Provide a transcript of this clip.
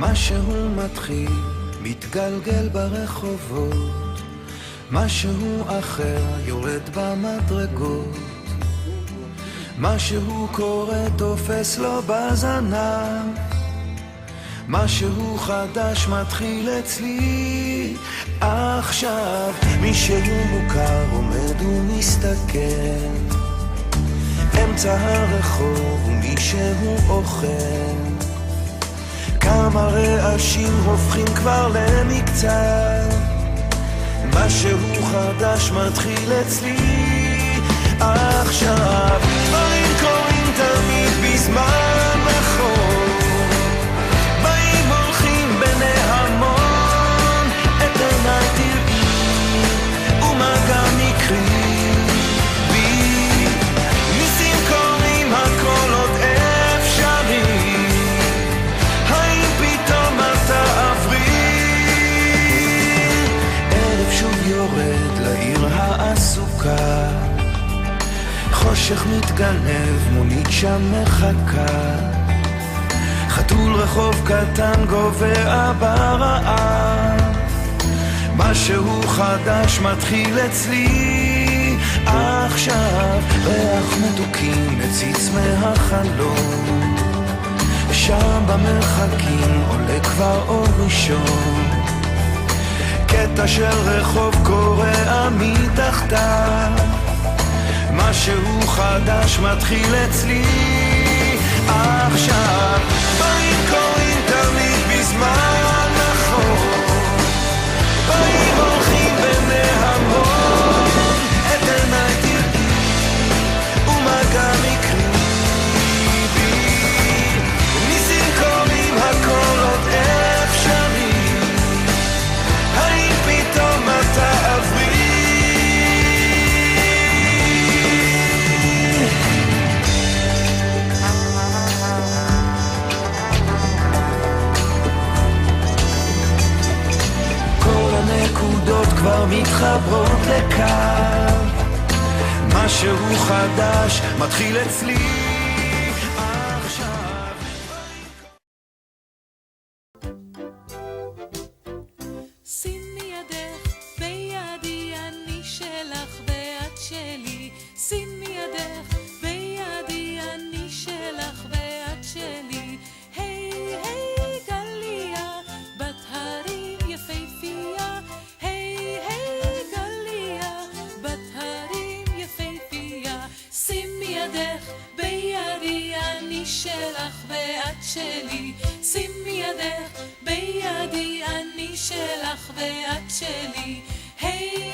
משהו מתחיל, מתגלגל ברחובות, משהו אחר יורד במדרגות, משהו קורה תופס לו בזנב, משהו חדש מתחיל אצלי עכשיו. מישהו מוכר עומד ומסתכל אמצע הרחוב ומישהו אוכל, כמה רעשים הופכים כבר למקצת, משהו חדש מתחיל אצלי עכשיו. דברים קורים תמיד בזמן נכון, באים הולכים בני המון, את עיניי תראי ומה גם יקרי בי, ניסים קורים הכל עוד אפשרי, האם פתאום את תעברי? ערב שוב יורד לעיר העסוקה, חושך מתגנב, מונית שם מחכה, חתול רחוב קטן גובע ברעב, משהו חדש מתחיל אצלי עכשיו. ריח מתוקים מציץ מהחלום, שם במרחקים עולה כבר אור ראשון, קטע של רחוב קורע מתחתיו, משהו חדש מתחיל אצלי עכשיו. באים קוראים תמיד בזמן נכון, באים הולכים בני המון, את עיניי תראי ומה גם יקרי בי, ניסים קוראים הכל עוד אפשרי, האם פתאום את תעברי? נקודות כבר מתחברות לקו, משהו חדש מתחיל אצלי עכשיו. שימי ידך בידי, אני שלך ואת שלי, שימי ידך בידי, אני שלך ואת שלי, היי היי גליה בת הרים יפהפייה, היי היי גליה בת הרים יפהפייה, שימי ידך בידי, אני שלך ואת שלי, שימי ידך בידי, אני שלך ואת שלי, היי